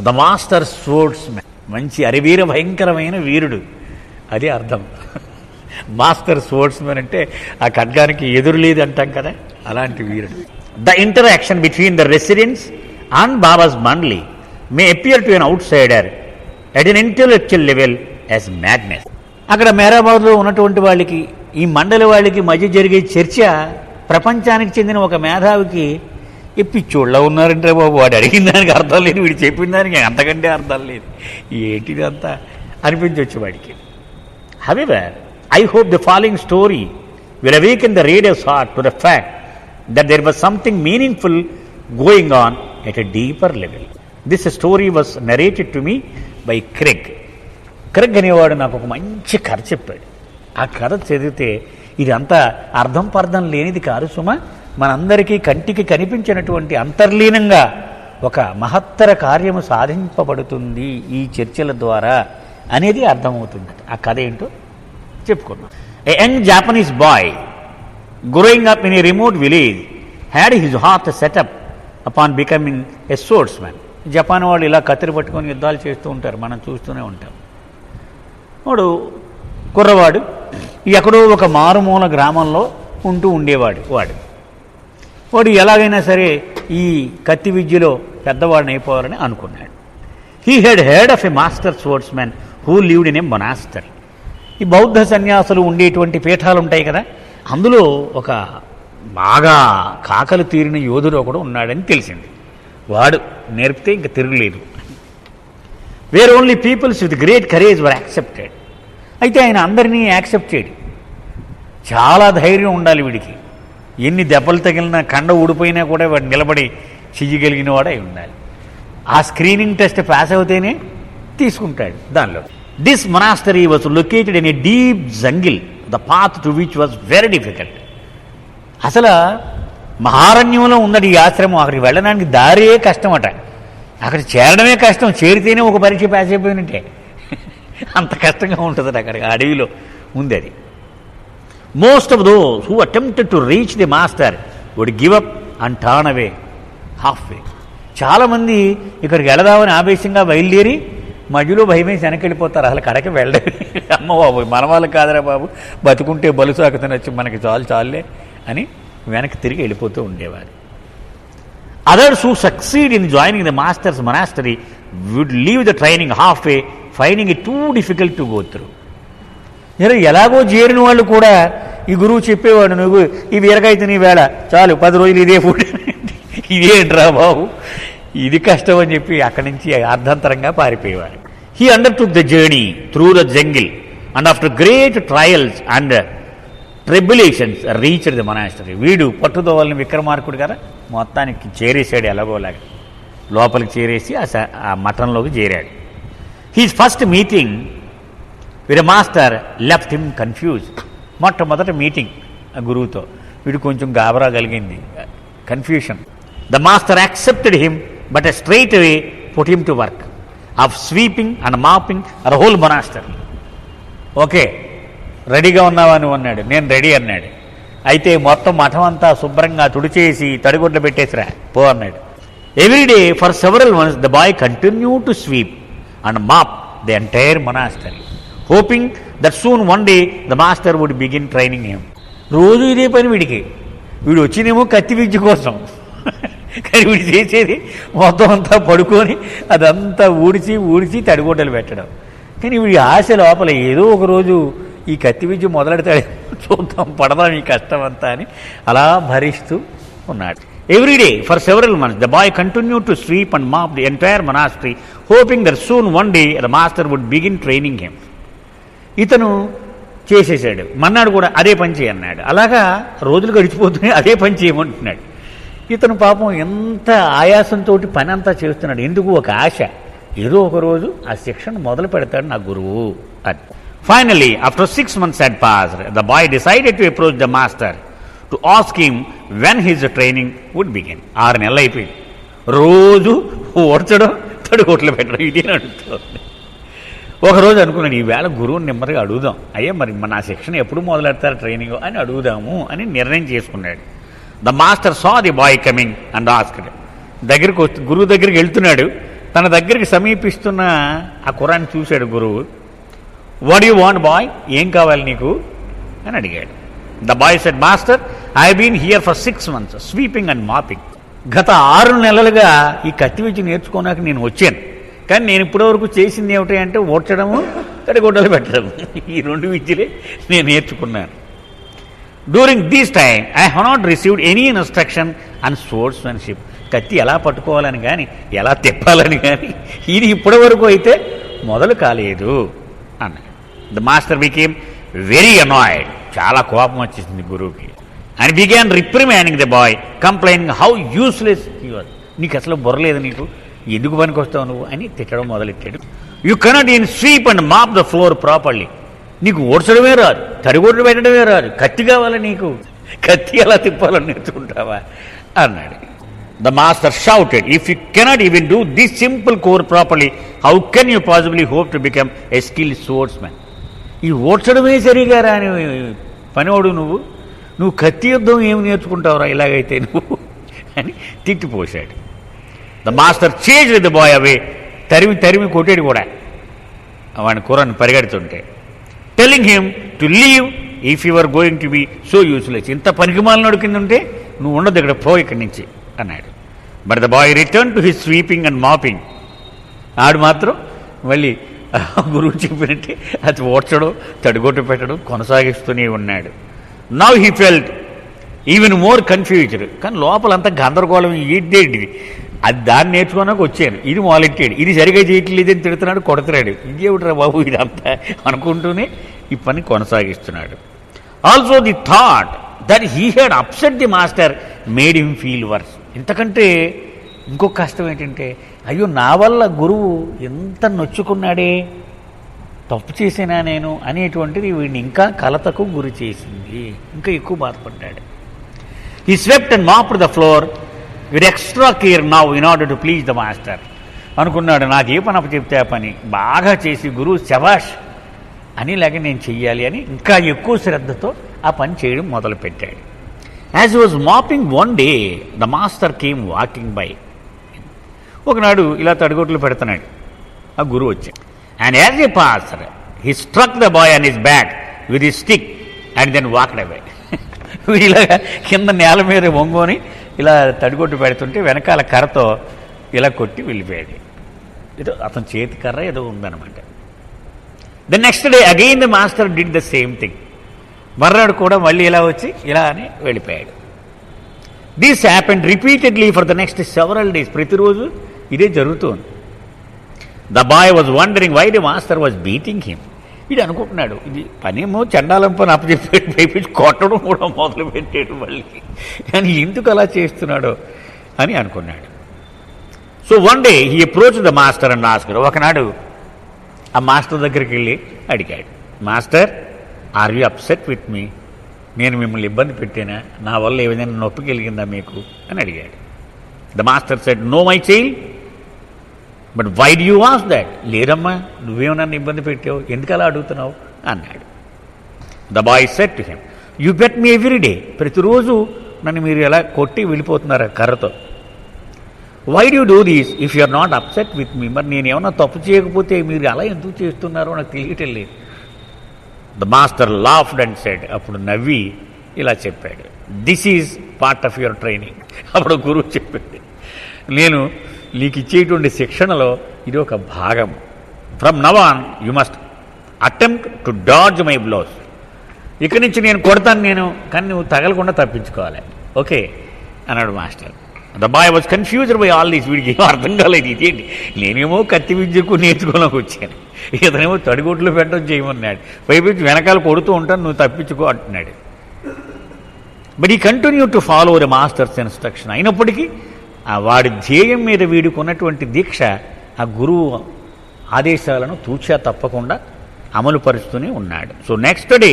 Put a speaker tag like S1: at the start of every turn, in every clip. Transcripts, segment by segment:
S1: The master sports man, మంచి అరివీర భయంకరమైన వీరుడు, అది అర్థం. మాస్టర్ స్పోర్ట్స్ మ్యాన్ అంటే ఆ ఖడ్గానికి ఎదురు లేదు అంటాం కదా, అలాంటి వీరుడు. The interaction between the residents and Baba's mandali may appear to an outsider at an intellectual level as madness. అక్కడ మేరాబాద్లో ఉన్నటువంటి వాళ్ళకి, ఈ మండలి వాళ్ళకి మధ్య జరిగే చర్చ ప్రపంచానికి చెందిన ఒక మేధావికి పిచ్చోళ్ళ ఉన్నారంటే బాబు, వాడు అడిగిన దానికి అర్థం లేదు, వీడు చెప్పిన దానికి అంతకంటే అర్థం లేదు, ఏంటిది అంతా అనిపించవచ్చు వాడికి. However, I hope the following story will awaken the reader's heart to the fact that there was something meaningful going on at a deeper level. This story was narrated to me by Craig. Craig అనేవాడు నాకు ఒక మంచి కథ చెప్పాడు. ఆ కథ చదివితే ఇది అంతా అర్థం పర్థం లేనిది కాదు సుమా, మనందరికీ కంటికి కనిపించినటువంటి అంతర్లీనంగా ఒక మహత్తర కార్యము సాధింపబడుతుంది ఈ చర్చల ద్వారా అనేది అర్థమవుతుంది. ఆ కథ ఏంటో చెప్పుకున్నాం. A young Japanese boy growing up in a remote village had his heart set up upon becoming a swordsman. Japan వాళ్ళు ఇలా కత్తిరి పట్టుకొని యుద్ధాలు చేస్తూ ఉంటారు, మనం చూస్తూనే ఉంటాం. వాడు కుర్రవాడు ఎక్కడో ఒక మారుమూల గ్రామంలో ఉంటూ ఉండేవాడు. వాడు ఎలాగైనా సరే ఈ కత్తి విద్యలో పెద్దవాడిని అయిపోవాలని అనుకున్నాడు. He had heard of a master swordsman who lived in a monastery. ఈ బౌద్ధ సన్యాసులు ఉండేటువంటి పీఠాలు ఉంటాయి కదా, అందులో ఒక బాగా కాకలు తీరిన యోధుడు ఒకడు ఉన్నాడని తెలిసింది. వాడు నేర్పితే ఇంక తిరగలేదు. Where only peoples with great courage were accepted. అయితే ఆయన అందరినీ యాక్సెప్ట్ చేయడు. చాలా ధైర్యం ఉండాలి వీడికి. ఎన్ని దెబ్బలు తగిలినా, కండ ఊడిపోయినా కూడా వాడు నిలబడి చెయ్యగలిగిన వాడై ఉండాలి. ఆ స్క్రీనింగ్ టెస్ట్ పాస్ అవుతేనే తీసుకుంటాడు దానిలో. This monastery was located in a deep jungle, the path to which was very difficult. అసలు మహారణ్యంలో ఉన్నది ఈ ఆశ్రమం. అక్కడికి వెళ్ళడానికి దారే కష్టమట, అక్కడ చేరడమే కష్టం, చేరితేనే ఒక పరీక్ష పాస్ అయిపోయినట్టే, అంత కష్టంగా ఉంటుంది అక్కడ అడవిలో ఉంది అది. Most of those who attempted to reach the master would give up and turn away half way. చాలామంది ఇక్కడికి వెళదామని ఆవేశంగా బయలుదేరి మధ్యలో భయమేసి వెనక్కి వెళ్ళిపోతారు, అసలు కడకి వెళ్ళడం. అమ్మ బాబు, మన వాళ్ళు కాదరా బాబు, బతుకుంటే బలుసాకు తినొచ్చు, మనకి చాలే అని వెనక్కి తిరిగి వెళ్ళిపోతూ ఉండేవారు. Others who succeed in joining the master's monastery would leave the training half way finding it too difficult to go through. ఎలాగో చేరిన వాళ్ళు కూడా ఈ గురువు చెప్పేవాడు, నువ్వు ఈ వీరకాయ తిని వేళ చాలు 10 రోజులు ఇదే ఫుడ్, ఇదేంట్రా బాబు ఇది కష్టం అని చెప్పి అక్కడి నుంచి అర్ధంతరంగా పారిపోయేవారు. He undertook the journey through the jungle and after great trials and tribulations reached the monastery. వీడు పట్టుదోవలని విక్రమార్కుడు కదా, మొత్తానికి చేరేసాడు, ఎలాగోలాగా లోపలికి చేరేసి ఆ మఠంలోకి చేరాడు. His first meeting with a master left him confused. మొట్టమొదటి మీటింగ్ ఆ గురువుతో వీడు కొంచెం గాబరా కలిగింది, confusion. The master accepted him but straight away put him to work of sweeping and mopping the whole monastery. Okay, రెడీగా ఉన్నావా నువ్వు అన్నాడు. నేను రెడీ అన్నాడు. అయితే మొత్తం మఠం అంతా శుభ్రంగా తుడిచేసి తడిగుడ్డ పెట్టేసిరా పో అన్నాడు. Every day for several months the boy continue to sweep and mop the entire monastery hoping that soon one day the master would begin training him. రోజు ఇదే పని వీడికి. వీడు వచ్చినేమో కత్తి విద్య కోసం, కానీ వీడు చేసేది మొత్తం అంతా పడుకొని అదంతా ఊడిచి తడిగుడ్డలు పెట్టడం. కానీ వీడి ఆశ లోపల ఏదో ఒకరోజు ఈ కత్తి విద్య మొదలెడతాడు, చూద్దాం పడదాం ఈ కష్టం అంతా అని అలా భరిస్తూ ఉన్నాడు. Every day for several months the boy continue to sweep and mop the entire monastery hoping that soon one day the master would begin training him. ఇతను చేసేసాడు, మన్నాడు కూడా అదే పని చేయన్నాడు. అలాగా రోజులు గడిచిపోతున్నాయి, అదే పని చేయమంటున్నాడు. ఇతను పాపం ఎంత ఆయాసంతో పని అంతా చేస్తున్నాడు. ఎందుకు? ఒక ఆశ, ఏదో ఒక రోజు ఆ శిక్షణ మొదలు పెడతాడు నా గురువు అని. Finally after 6 months had passed, the boy decided to approach the master to ask him when his training would begin. 6 నెలలు అయిపోయింది, రోజు ఓడ్చడం తడిగొట్లు పెట్టడం ఇదే అడుగుతుంది. ఒకరోజు అనుకున్నాడు, ఈవేళ గురువుని నెమ్మదిగా అడుగుదాం, అయ్యా మరి నా శిక్షణ ఎప్పుడు మొదలెడతారు ట్రైనింగ్ అని అడుగుదాము అని నిర్ణయం చేసుకున్నాడు. The master saw the bye coming and asked. గురువు దగ్గరికి వెళ్తున్నాడు, తన దగ్గరికి సమీపిస్తున్న ఆ కుర్రాన్ని చూశాడు గురువు. వాట్ యు వాంట్ బాయ్, ఏం కావాలి నీకు అని అడిగాడు. The boy said, master, I been here for 6 months sweeping and mopping. గత 6 నెలలుగా ఈ కత్తి విద్య నేర్చుకోనాక నేను వచ్చాను. కానీ నేను ఇప్పటివరకు చేసింది ఏమిటి అంటే ఓడ్చడము, తడిగొడ్డలు పెట్టడం, ఈ 2 విద్యలే నేను నేర్చుకున్నాను. During this time I have not received any instruction on sportsmanship. కత్తి ఎలా పట్టుకోవాలని కానీ ఎలా తిప్పాలని కానీ ఇది ఇప్పటి వరకు అయితే మొదలు కాలేదు అన్నాడు. The master became very annoyed. చాలా కోపం వచ్చేసింది గురువుకి. And began reprimanding the boy, complaining how useless he was. నీకు అసలు బుర్రలేదు, నీకు ఎందుకు పనికి వస్తావు నువ్వు అని తిట్టడం మొదలెట్టాడు. You cannot even sweep and mop the floor properly. నీకు ఓడ్చడమే రాదు, తడిగొడ్డు పెట్టడమే రాదు, కత్తి కావాలి నీకు, కత్తి ఎలా తిప్పాలని నేర్చుకుంటావా అన్నాడు. The master shouted, if you cannot even do this simple core properly, how can you possibly hope to become a skilled sportsmen. ఈ ఓడ్చడమే సరిగా రాని పనివాడు నువ్వు కత్తి యుద్ధం ఏమి నేర్చుకుంటావురా ఇలాగైతే నువ్వు అని తిట్టిపోశాడు. ద మాస్టర్ చేంజ్ ద బాయ్ అవే. తరిమి కొట్టాడు కూడా వాడిని కుర్రాన్ని పరిగెడుతుంటే. Telling him to leave if you are going to be so useless. ఇంత పనికిమాలినోడు కింద ఉంటే నువ్వు ఉండదు ఇక్కడ, పో ఇక్కడి నుంచి అన్నాడు. But the boy return to his sweeping and mopping. ఆడు మాత్రం మళ్ళీ గురువు చెప్పినట్టే అది ఓడ్చడం, తడిగొట్టు పెట్టడం కొనసాగిస్తూనే ఉన్నాడు. Now he felt even more confused. కానీ లోపలంతా గందరగోళం, ఏంటేంటిది అది దాన్ని నేర్చుకోనాక వచ్చాను, ఇది మొదలెట్టాడు, ఇది సరిగా చేయట్లేదని తిడుతున్నాడు, కొడుతున్నాడు, ఇంకేమిట్రా బాబు ఇదంతా అనుకుంటూనే ఈ పని కొనసాగిస్తున్నాడు. Also the thought that he had upset the master made him feel worse. ఇంతకంటే ఇంకొక కష్టం ఏంటంటే, అయ్యో నా వల్ల గురువు ఎంత నొచ్చుకున్నాడే, తప్పు చేసినా నేను అనేటువంటిది వీడిని ఇంకా కలతకు గురి చేసింది, ఇంకా ఎక్కువ బాధపడ్డాడు. He swept and mopped the floor with extra care now in order to please the master. అనుకున్నాడు, నాకు ఏ పని చెప్తే ఆ పని బాగా చేసి గురువు శభాష్ అని లాగా నేను చెయ్యాలి అని ఇంకా ఎక్కువ శ్రద్ధతో ఆ పని చేయడం మొదలుపెట్టాడు. As he was mopping one day the master came walking by. ఒకనాడు ఇలా తడిగొట్లు పెడుతున్నాడు, ఆ గురువు వచ్చాడు. And as a pastor he struck the boy on his back with his stick and then walked away. ఇలాగా కింద నేల మీద వంగోని ఇలా తడిగొట్టు పెడుతుంటే వెనకాల కర్రతో ఇలా కొట్టి వెళ్ళిపోయాడు. ఏదో అతని చేతి కర్ర ఏదో ఉందన్నమాట. The next day again the master did the same thing. మర్నాడు కూడా మళ్ళీ ఇలా వచ్చి ఇలా అని వెళ్ళిపోయాడు. This happened repeatedly for the next several days. ప్రతిరోజు ఇదే జరుగుతుంది. The boy was wondering why the master was beating him. ఇది అనుకుంటున్నాడు, ఇది పనేమో చండాలం పని అప్పచెప్పి కొట్టడం కూడా మొదలు పెట్టాడు మళ్ళీ, కానీ ఎందుకు అలా చేస్తున్నాడో అని అనుకున్నాడు. So one day he approach the master and asked. ఒకనాడు ఆ మాస్టర్ దగ్గరికి వెళ్ళి అడిగాడు, master are you upset with me? నేను మిమ్మల్ని ఇబ్బంది పెట్టానా? నా వల్ల ఏదైనా నొప్పి కలిగిందా మీకు అని అడిగాడు. The master said, no my child, but why do you ask that? లేదమ్మా, నువ్వేమో నన్ను ఇబ్బంది పెట్టావు, ఎందుకు అలా అడుగుతున్నావు అన్నాడు. The boy said to him, you beat me every day. ప్రతిరోజు నన్ను మీరు ఎలా కొట్టి వెళ్ళిపోతున్నారు కర్రతో. Why do do these if you are not upset with me? మరి నేను ఏమన్నా తప్పు చేయకపోతే మీరు అలా ఎందుకు చేస్తున్నారో నాకు తెలియటం లేదు. The master laughed and said. అప్పుడు నవ్వి ఇలా చెప్పాడు, this is part of your training. అప్పుడు గురువు చెప్పాడు, నేను నీకు ఇచ్చేటువంటి శిక్షణలో ఇది ఒక భాగం. From now on you must attempt to dodge my blows. ఇక్కడి నుంచి నేను కొడతాను నేను, కానీ నువ్వు తగలకుండా తప్పించుకోవాలి, ఓకే అన్నాడు master. The boy was confused by all these. వీడికి ఏమో అర్థం కాలేదు, ఇదేంటి, నేనేమో కత్తి విద్యకు నేర్చుకోవడానికి వచ్చాను, ఇతనేమో తడిగొట్లు పెట్టడం చేయమన్నాడు, పైపించి వెనకాల కొడుతూ ఉంటాను, నువ్వు తప్పించుకో అంటున్నాడు. బట్ ఈ continue to follow the masters instruction. అయినప్పటికీ వాడి ధ్యేయం మీద వీడికి ఉన్నటువంటి దీక్ష ఆ గురువు ఆదేశాలను తూచా తప్పకుండా అమలు పరుస్తూనే ఉన్నాడు. So next day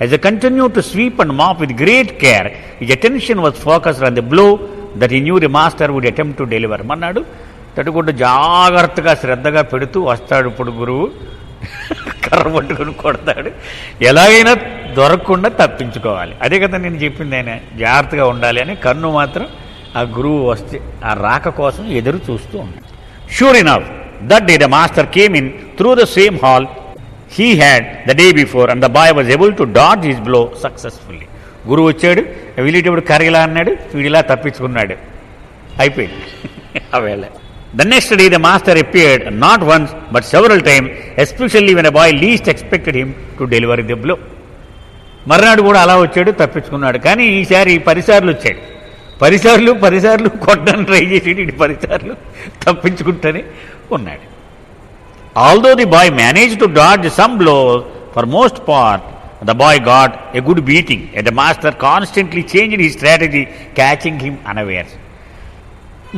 S1: as a continue to sweep and mop with great care his attention was focused on the blow that he knew the master would attempt to deliver. అన్నాడు తడుగుడ్డ జాగ్రత్తగా శ్రద్ధగా పెడుతూ వస్తాడు. ఇప్పుడు గురువు కర్ర పట్టుకుని కొడతాడు, ఎలాగైనా దొరకకుండా తప్పించుకోవాలి. అదే కదా నేను చెప్పింది, ఆయన జాగ్రత్తగా ఉండాలి అని. కన్ను మాత్రం ఆ గురువు వస్తే ఆ రాక కోసం ఎదురు చూస్తూ ఉన్నాడు. Sure enough, that day the master came in through the same hall he had the day before, and the boy was able to dodge his blow successfully. గురువు వచ్చాడు, వీళ్ళేటప్పుడు కర్రీలా అన్నాడు, వీడిలా తప్పించుకున్నాడు, అయిపోయింది ఆ వేళ. The next day the master appeared not once but several times, especially when a boy least expected him to deliver the blow. మర్నాడు కూడా అలా వచ్చాడు, తప్పించుకున్నాడు. కానీ ఈసారి 10 సార్లు వచ్చాడు. 10 సార్లు కొట్టడానికి ట్రై చేసేది, 10 సార్లు తప్పించుకుంటూనే ఉన్నాడు. Although the boy managed to dodge some blows, for most part the boy got a good beating, and the master constantly changed his strategy, catching him unawares.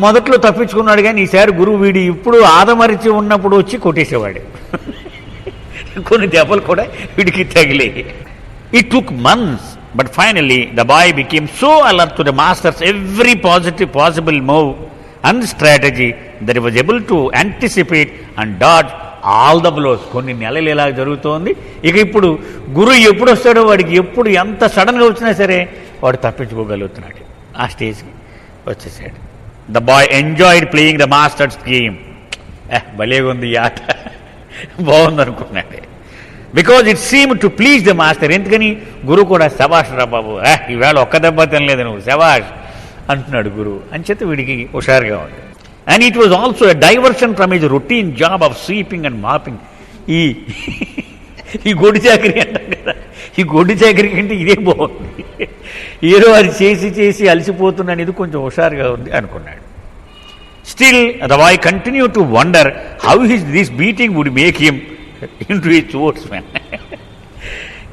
S1: మొదట్లో తప్పించుకున్నాడు, కానీ ఈసారి గురువు వీడి ఇప్పుడు ఆదమరిచి ఉన్నప్పుడు వచ్చి కొట్టేసేవాడు. కొన్ని దెబ్బలు కూడా వీడికి తగిలేవి. It took months, but finally the boy became so alert to the master's every positive possible move and strategy that he was able to anticipate and dodge all the blows. కొన్ని నెలలు ఇలా జరుగుతోంది. ఇక ఇప్పుడు గురువు ఎప్పుడు వస్తాడో వాడికి ఎప్పుడు ఎంత సడన్గా వచ్చినా సరే వాడు తప్పించుకోగలుగుతున్నాడు. ఆ స్టేజ్కి వచ్చేసాడు. The boy enjoyed playing the master's game. భలేగా ఉంది ఈ ఆట, బాగుంది అనుకున్నాడు. Because it seem to please the master. ఎందుకని గురువు కూడా శబాష్ రా బాబు, ఈవేళ ఒక్క దెబ్బ తినలేదు నువ్వు, శబాష్ అంటున్నాడు గురువు. అని చేత వీడికి హుషారుగా ఉంది. And it was also a diversion from his routine job of sweeping and mopping. ఈ గొడ్డు చాకరీ అంటారు కదా, ఈ గొడ్డు చాకరీ కంటే ఇదే బాగుంది. ఏదో అది చేసి అలసిపోతున్నాను, ఇది కొంచెం హుషారుగా ఉంది అనుకున్నాడు. Still the boy continue to wonder how this beating would make him into a sportsmen.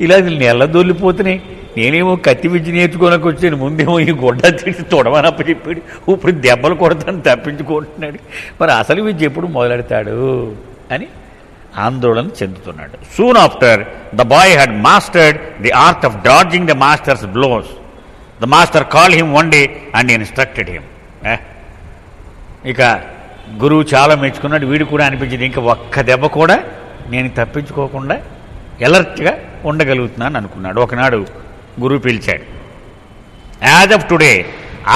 S1: ఇలా నెల దొల్లిపోతున్నాయి. నేనేమో కత్తి విద్య నేర్చుకోడానికి వచ్చాను, ముందేమో ఈ గొడ్డ తీసి తొడవనప్ప చెప్పాడు, ఇప్పుడు దెబ్బలు కొడతాను తప్పించుకుంటున్నాడు. మరి అసలు విద్య ఎప్పుడు మొదలెడతాడు అని ఆందోళన చెందుతున్నాడు. Soon after the boy had mastered the art of dodging the master's blows. The master call him one day and instructed him. ఇక గురువు చాలా మెచ్చుకున్నాడు. వీడు కూడా అనిపించింది, ఇంకా ఒక్క దెబ్బ కూడా నేను తప్పించుకోకుండా ఎలర్ట్గా ఉండగలుగుతున్నాను అనుకున్నాడు. ఒకనాడు గురువు పిలిచాడు. As of today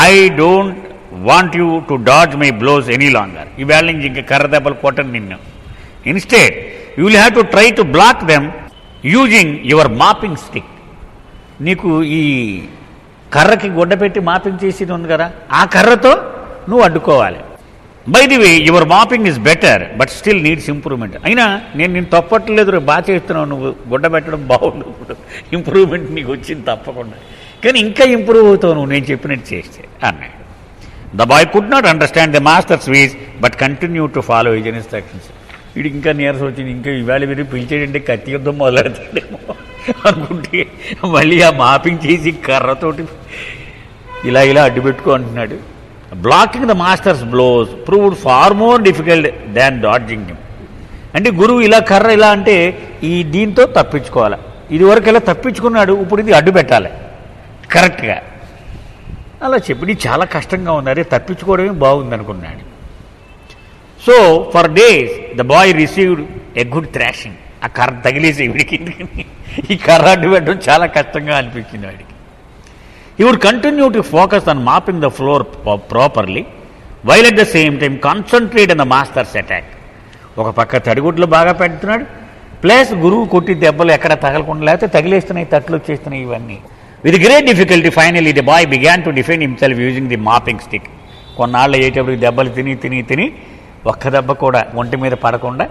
S1: I don't want you to dodge my blows any longer. ఈవేళ నుంచి ఇంకా కర్ర దెబ్బలు కొట్టను నిన్ను. Instead you will have to try to block them using your mopping stick. నీకు ఈ కర్రకి గుడ్డ పెట్టి మాపింగ్ చేసేది ఉంది కదా, ఆ కర్రతో నువ్వు అడ్డుకోవాలి. By the way your mopping is better but still needs improvement. అయినా నేను తప్పట్లేదు, బాగా చేస్తున్నావు, నువ్వు గుడ్డ పెట్టడం బాగుండు, ఇంప్రూవ్మెంట్ నీకు వచ్చింది తప్పకుండా, కానీ ఇంకా ఇంప్రూవ్ అవుతావు నువ్వు నేను చెప్పినట్టు చేస్తే అన్నాడు. The bye could not understand the masters ways but continue to follow his instructions. వీడికి ఇంకా నీరసం వచ్చింది, ఇంకా ఇవాళ వీరు పిలిచేటంటే కత్తి యుద్ధం మొదలెడతాడేమో అనుకుంటే మళ్ళీ ఆ మాపింగ్ చేసి కర్రతోటి ఇలా అడ్డు పెట్టుకో అంటున్నాడు. Blocking the master's blows proved far more difficult than dodging him. అంటే గురువు ఇలా కర్ర ఇలా అంటే ఈ దీంతో తప్పించుకోవాలి. ఇది వరకు ఇలా తప్పించుకున్నాడు, ఇప్పుడు ఇది అడ్డు పెట్టాలి కరెక్ట్గా. అలా చెప్పి చాలా కష్టంగా ఉంది, అరే తప్పించుకోవడమే బాగుంది అనుకున్నాడు. So for days the boy received a good thrashing. ఆ కర్ర తగిలేసి వీడికి ఈ కర్ర అడ్డు పెట్టడం చాలా కష్టంగా అనిపించింది వాడికి. He would continue to focus on mopping the floor properly, while at the same time concentrate on the master's attack. ఒక పక్క తడిగుడ్లు బాగా పెడుతున్నాడు, ప్లస్ గురువు కొట్టి దెబ్బలు ఎక్కడ తగలకుండా, లేకపోతే తగిలేస్తున్నాయి, తట్లు వచ్చేస్తున్నాయి ఇవన్నీ. With great difficulty finally the boy began to defend himself using the mopping stick. కొన్నాళ్ళు అయ్యేటప్పుడు దెబ్బలు తిని ఒక్క దెబ్బ కూడా ఒంటి మీద పడకుండా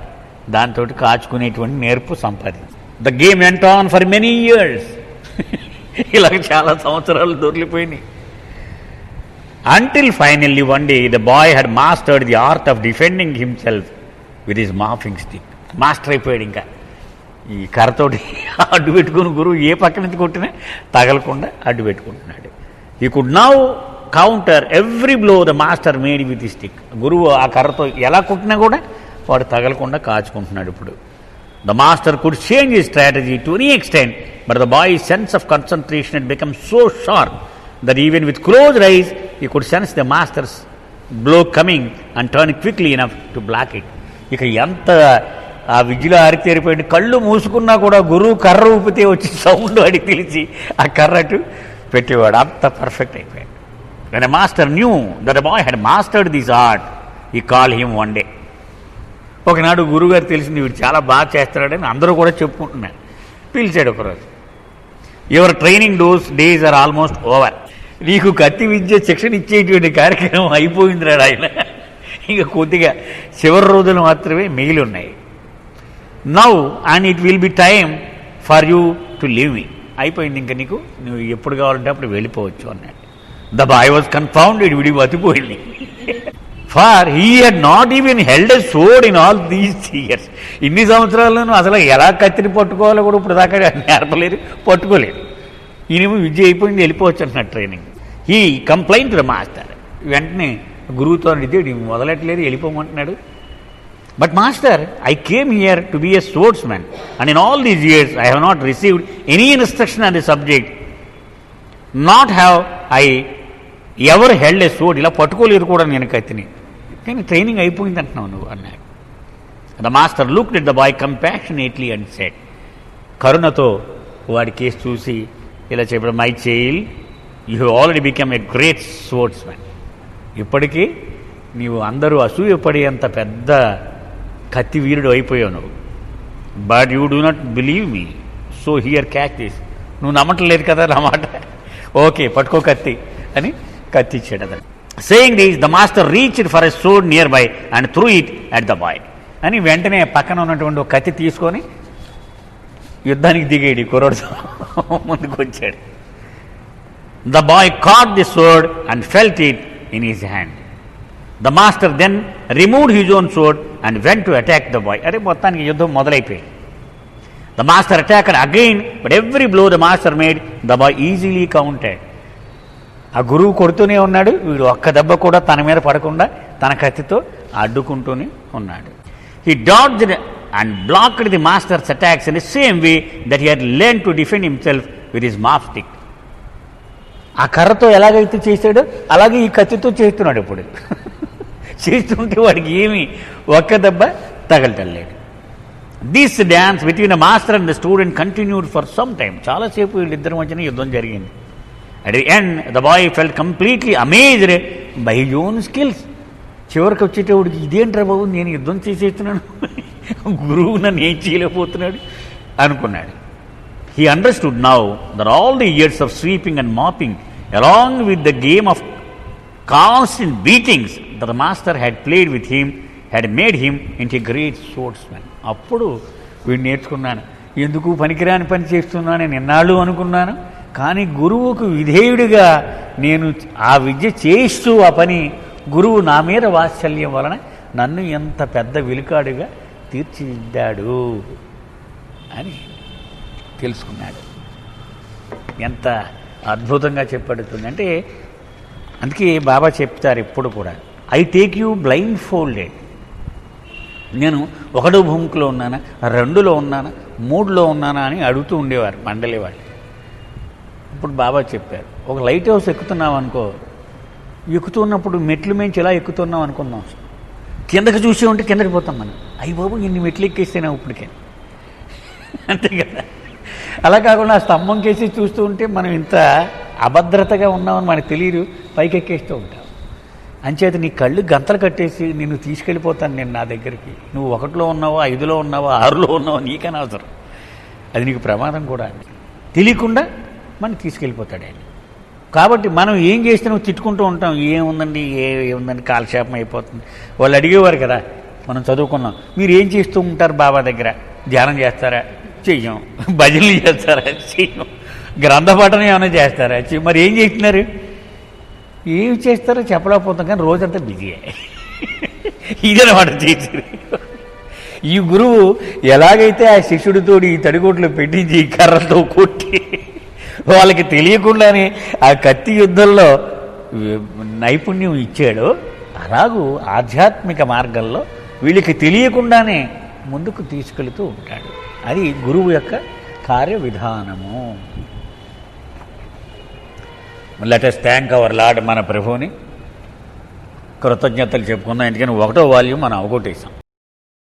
S1: దాంతో కాచుకునేటువంటి నేర్పు సంపాదించి. The game went on for many years. ఇలాగ చాలా సంవత్సరాలు దొరికిపోయినాయి. Until finally one day the boy had mastered the art of defending himself with his mopping stick. Master అయిపోయాడు. ఇంకా ఈ కర్రతోటి అడ్డు పెట్టుకుని గురువు ఏ పక్క నుంచి కొట్టినా తగలకుండా అడ్డు పెట్టుకుంటున్నాడు. He could now counter every blow the master made with the stick. గురువు ఆ కర్రతో ఎలా కొట్టినా కూడా వాడు తగలకుండా కాచుకుంటున్నాడు. ఇప్పుడు the master could change his strategy to any extent, but the boy's sense of concentration had become so sharp that even with closed eyes he could sense the master's blow coming and turn quickly enough to block it. ఇక ఎంత ఆ విద్యలో ఆరితేరిపోయింది, కళ్ళు మూసుకున్నా కూడా గురువు కర్ర ఊపితే వచ్చి sound అడిగి తెలిసి ఆ కర్ర అటు పెట్టేవాడు. అంత పర్ఫెక్ట్ అయిపోయాడు. When a master knew that the boy had mastered this art, he called him one day. ఒకనాడు గురువుగారు తెలిసింది వీడు చాలా బాగా చేస్తున్నాడని అందరూ కూడా చెప్పుకుంటున్నారు. పిలిచాడు ఒకరోజు, your training days are almost over. నీకు కత్తి విద్య శిక్షణ ఇచ్చేటువంటి కార్యక్రమం అయిపోయిందిరాడు ఆయన. ఇక కొద్దిగా చివరి రోజులు మాత్రమే మిగిలి ఉన్నాయి. Now and it will be time for you to leave me. అయిపోయింది, ఇంకా నీకు నువ్వు ఎప్పుడు కావాలంటే అప్పుడు వెళ్ళిపోవచ్చు అన్నాడు. The boy was confounded. వీడికి బతిపోయింది. For he had not even held a sword in all these years. ఇన్ని సంవత్సరాల్లోనూ అసలు ఎలా కత్తిని పట్టుకోవాలో కూడా ఇప్పుడు దాకా నేర్పలేరు, పట్టుకోలేరు. ఈయనేమో విద్య అయిపోయింది, వెళ్ళిపోవచ్చు అంటున్నాడు ట్రైనింగ్. ఈ కంప్లైంట్ టు ద మాస్టర్. వెంటనే గురువుతో ఇది మొదలెట్టలేదు, వెళ్ళిపోమంటున్నాడు. But master, I came here to be a sportsman and in all these years I have not received any instruction on the subject. Not have I ever held a sword. ఇలా పట్టుకోలేరు కూడా నేను కత్తిని, కానీ training అయిపోయింది అంటున్నావు నువ్వు అన్నాడు. The master looked at the boy compassionately and said. కరుణతో వాడి కేసు చూసి ఇలా చెప్పాడు, my child, you have already become a great sportsman. ఇప్పటికీ నీవు అందరూ అసూయపడేంత పెద్ద కత్తి వీరుడు అయిపోయావు నువ్వు. But you do not believe me, so here catch this. నువ్వు నమ్మట్లేదు కదా నా మాట, ఓకే పట్టుకో కత్తి అని కత్తి ఇచ్చాడు అతను. Saying this the master reached for a sword nearby and threw it at the boy. అని వెంటనే పక్కన ఉన్నటువంటి ఒక కత్తి తీసుకొని యుద్ధానికి దిగాడు. కుర్రోడుతో ముందుకు వచ్చాడు. The boy caught the sword and felt it in his hand. The master then removed his own sword and went to attack the boy. అరే మొత్తానికి యుద్ధం మొదలైపోయింది. The master attacked again, but every blow the master made the boy easily countered. ఆ గురువు కొడుతూనే ఉన్నాడు, వీడు ఒక్క దెబ్బ కూడా తన మీద పడకుండా తన కత్తితో అడ్డుకుంటూనే ఉన్నాడు. He dodged and blocked the master's attacks in the same way that he had learned to defend himself with his mop stick. ఆ కర్రతో ఎలాగైతే చేశాడో అలాగే ఈ కత్తితో చేస్తున్నాడు. ఇప్పుడు చేస్తుంటే వాడికి ఏమీ ఒక్క దెబ్బ తగలటం లేదు. This dance between the master and the student continued for some time. చాలాసేపు వీళ్ళిద్దరి మధ్యన యుద్ధం జరిగింది. At the end the boy felt completely amazed by his own skills. చివరికి వచ్చేటప్పుడు ఇదేంట్రా బాబు, నేను యుద్ధం చేసేస్తున్నాను, గురువు నన్ను ఏం చేయలేకపోతున్నాడు అనుకున్నాడు. He understood now that all the years of sweeping and mopping, along with the game of constant beatings that the master had played with him, had made him into a great swordsman. అప్పుడు వీడు నేర్చుకున్నాను, ఎందుకు పనికిరాని పని చేస్తున్నానని ఎన్నాళ్ళు అనుకున్నాను, కానీ గురువుకు విధేయుడిగా నేను ఆ విద్య చేయిస్తూ ఆ పని గురువు నా మీద వాత్సల్యం వలన నన్ను ఎంత పెద్ద విలుకాడుగా తీర్చిదిద్దాడు అని తెలుసుకున్నాడు. ఎంత అద్భుతంగా చెప్పబడుతుంది అంటే, అందుకే బాబా చెప్తారు ఎప్పుడు కూడా, I take you blind folded. నేను 1వ భూమికలో ఉన్నానా, 2లో ఉన్నానా, 3లో ఉన్నానా అని అడుగుతూ ఉండేవారు మండలి వాళ్ళు. ఇప్పుడు బాబా చెప్పారు, ఒక లైట్ హౌస్ ఎక్కుతున్నాం అనుకో, ఎక్కుతున్నప్పుడు మెట్లు మేంచి ఇలా ఎక్కుతున్నాం అనుకుందాం, కిందకి చూసే ఉంటే కిందకి పోతాం మనం. అయ్యి బాబు ఇన్ని మెట్లు ఎక్కేస్తేనే ఇప్పటికే, అంతే కదా. అలా కాకుండా ఆ స్తంభం కేసి చూస్తూ ఉంటే మనం ఇంత అభద్రతగా ఉన్నామని మనకు తెలియదు, పైకి ఎక్కేస్తూ ఉంటాం. అంచేత నీ కళ్ళు గంతలు కట్టేసి నిన్ను తీసుకెళ్ళిపోతాను నేను నా దగ్గరికి, నువ్వు 1లో ఉన్నావో 5లో ఉన్నావో 6లో ఉన్నావో నీకని అవసరం, అది నీకు ప్రమాదం కూడా. తెలియకుండా మనం తీసుకెళ్ళిపోతాడు ఆయన. కాబట్టి మనం ఏం చేస్తున్నామో తిట్టుకుంటూ ఉంటాం, ఏముందండి ఏముందండి కాలక్షేపం అయిపోతుంది. వాళ్ళు అడిగేవారు కదా, మనం చదువుకున్నాం, మీరు ఏం చేస్తూ ఉంటారు బాబా దగ్గర, ధ్యానం చేస్తారా, చెయ్యం. భజనలు చేస్తారా, చెయ్యం. గ్రంథపాఠనం ఏమైనా చేస్తారా, మరి ఏం చేస్తున్నారు, ఏం చేస్తారో చెప్పలేకపోతాం, కానీ రోజంతా బిజీయే. ఇదనమాట చేసేది. ఈ గురువు ఎలాగైతే ఆ శిష్యుడితో ఈ తడిగొట్లు పెట్టించి కర్రతో కొట్టి వాళ్ళకి తెలియకుండానే ఆ కత్తి యుద్ధంలో నైపుణ్యం ఇచ్చాడో, అలాగూ ఆధ్యాత్మిక మార్గంలో వీళ్ళకి తెలియకుండానే ముందుకు తీసుకెళుతూ ఉంటాడు. అది గురువు యొక్క కార్య విధానము. Let us thank our Lord, మన ప్రభువుని కృతజ్ఞతలు చెప్పుకుందాం. ఎందుకని 1వ వాల్యూమ్ మనం అవగొట్టేసాం.